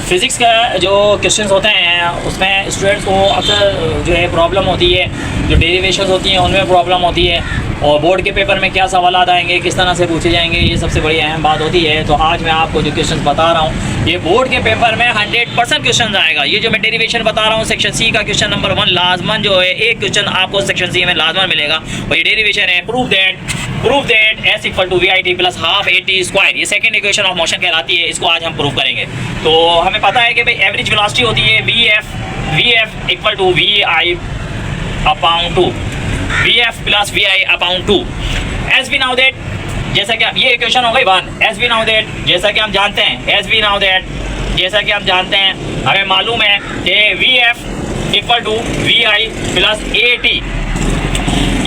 Physics का जो questions होते हैं उसमें स्टूडेंट्स को अक्सर जो है प्रॉब्लम होती है, जो डेरिवेशंस होती हैं उनमें प्रॉब्लम होती है, और बोर्ड के पेपर में क्या सवाल आएंगे, किस तरह से पूछे जाएंगे, ये सबसे बड़ी अहम बात होती है। तो आज मैं आपको जो क्वेश्चंस बता रहा हूँ ये बोर्ड के पेपर में 100% क्वेश्चन आएगा। ये जो मैं डेरिवेशन बता रहा हूँ सेक्शन सी का क्वेश्चन नंबर 1 लाजमन जो है एक क्वेश्चन आपको सेक्शन सी में लाजमन मिलेगा, और ये डेरिवेशन है prove that s equal to v i t plus half a t square. ये सेकंड इक्वेशन ऑफ मोशन कहलाती है, इसको आज हम प्रूव करेंगे। तो हमें पता है कि भाई एवरेज वेलोसिटी होती है v f equal to v i upon two, v f plus v i upon two. As we know that, जैसा कि ये इक्वेशन हो गई 1। एस वी नाउ दैट, जैसा कि हम जानते हैं, एस वी नाउ दैट जैसा कि हम जानते हैं, हमें मालूम है कि v f equal to v i plus a t.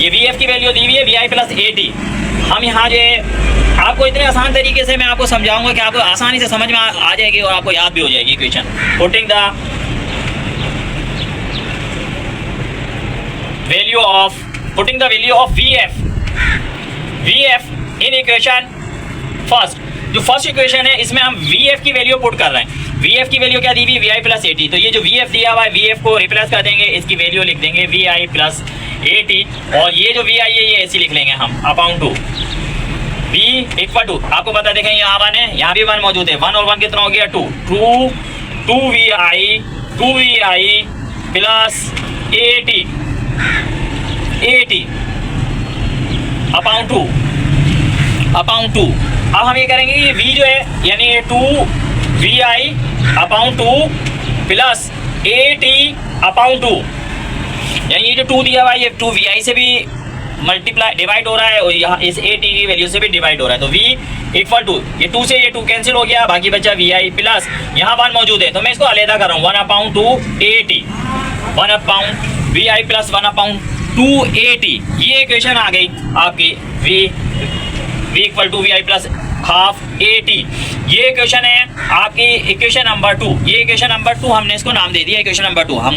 ये वी एफ की वैल्यू दी हुई है v i plus a t. हम यहाँ जो है आपको इतने आसान तरीके से मैं आपको समझाऊंगा कि आपको आसानी से समझ में आ जाएगी और आपको याद भी हो जाएगी equation. Putting the value of V F in equation first. जो फर्स्ट इक्वेशन है इसमें हम वी एफ की वैल्यू पुट कर रहे हैं। वी एफ की वैल्यू क्या दी हुई, v i plus a t. तो ये जो वी एफ दिया हुआ है वी एफ को रिप्लेस कर देंगे, इसकी वैल्यू लिख देंगे v i plus a t, और ये जो वी आई है ये ऐसी लिख लेंगे हम upon two v equal to. आपको पता देखें यहाँ 1 है, यहाँ भी 1 मौजूद है। 1 और 1 कितना हो गया 2 two v i plus a t upon two. अब हम ये करेंगे ये v जो है यानी ये 2 v i upon two plus a t upon two, यानी ये जो 2 दिया हुआ है ये 2 वी आई से भी मल्टीप्लाई डिवाइड हो रहा है और यहाँ इस ए टी की वैल्यू से भी डिवाइड हो रहा है। तो v इक्वल टू ये 2 से ये 2 कैंसिल हो गया, बाकी बचा वी आई प्लस यहाँ 1 मौजूद है तो मैं इसको अलहदा कर रहा हूँ 1 upon two a t, 1 upon v i plus 1 upon two a t. ये इक्वेशन आ गई आपकी v equal to v i plus half a t. ये इक्वेशन है आपकी इक्वेशन नंबर 2। ये इक्वेशन नंबर 2 हमने इसको नाम दे दिया इक्वेशन नंबर 2। हम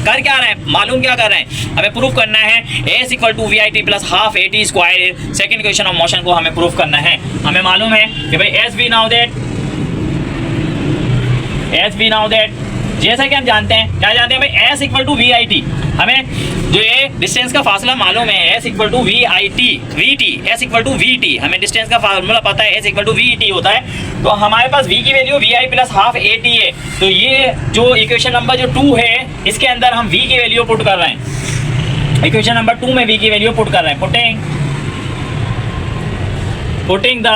कर क्या रहे हैं, मालूम क्या कर रहे हैं, हमें प्रूफ करना है s equal to v i t plus half a t square. Second equation of motion को हमें प्रूफ करना है। हमें मालूम है कि भाई एस वी नाउ दैट जैसा कि हम जानते हैं, क्या जानते हैं भाई s equal to v i t. हमें जो ये डिस्टेंस का फासला मालूम है s equal to v i t v t, s equal to v t. हमें डिस्टेंस का फार्मूला पता है s equal to v t होता है। तो हमारे पास v की value v i plus half a t है। तो ये जो इक्वेशन नंबर जो 2 है इसके अंदर हम v की वैल्यू पुट कर रहे हैं। इक्वेशन नंबर 2 में v की वैल्यू पुट कर रहे हैं। Putting the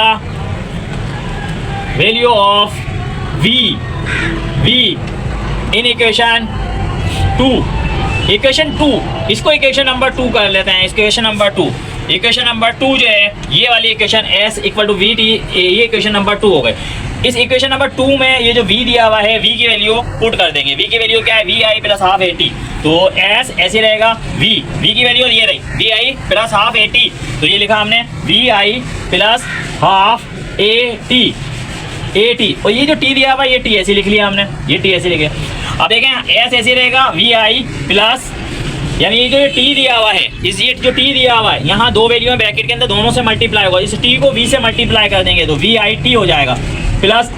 value of v in equation 2। Equation 2 इसको इक्वेशन नंबर 2 कर लेते हैं। इक्वेशन नंबर 2 जो है ये वाली equation s equal to v t, ये इक्वेशन नंबर 2 हो गए। इस इक्वेशन नंबर 2 में ये जो v दिया हुआ है v की वैल्यू पुट कर देंगे। v की वैल्यू क्या है v i plus half a t. तो s ऐसे रहेगा v की वैल्यू ये रही v i plus half a t. तो ये लिखा हमने v i plus half a t, और ये जो t दिया हुआ ये t ऐसे लिख लिया हमने, ये t ऐसे लिखे। अब देखें s ऐसे रहेगा वी आई प्लस, यानी ये जो t दिया हुआ है इस ये जो t दिया हुआ है यहाँ 2 वैल्यू में ब्रैकेट के अंदर दोनों से मल्टीप्लाई होगा। इस t को v से मल्टीप्लाई कर देंगे तो वी आई टी हो जाएगा प्लस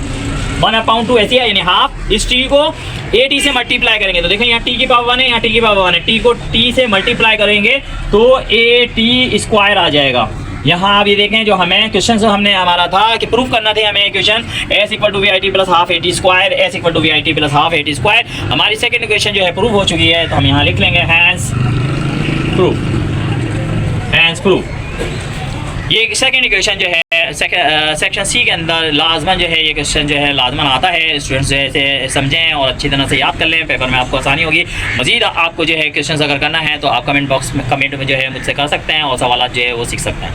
1 अपॉन टू ऐसे यानी हाफ। इस t को ए टी से मल्टीप्लाई करेंगे तो देखो यहाँ t की पावर 1 है, यहाँ t की पावर 1 है, t को t से मल्टीप्लाई करेंगे तो ए टी स्क्वायर आ जाएगा। यहाँ आप ये देखें जो हमें क्वेश्चन हमने हमारा था कि प्रूफ करना था हमें question s equal to v i t plus half a t square, s equal to v i t plus half a t square. हमारी सेकंड इक्वेशन जो है प्रूफ हो चुकी है तो हम यहाँ लिख लेंगे हैंस प्रूफ। ये सेकंड इक्वेशन जो है सेक्शन सी के अंदर लाजमन जो है ये क्वेश्चन जो है लाजमन आता है। स्टूडेंट्स जो है समझें और अच्छी तरह से याद कर लें, पेपर में आपको आसानी होगी। मजीद आपको जो है क्वेश्चन अगर करना है तो आप कमेंट बॉक्स में कमेंट में जो है मुझसे कर सकते हैं और सवाल जो है वो सीख सकते हैं।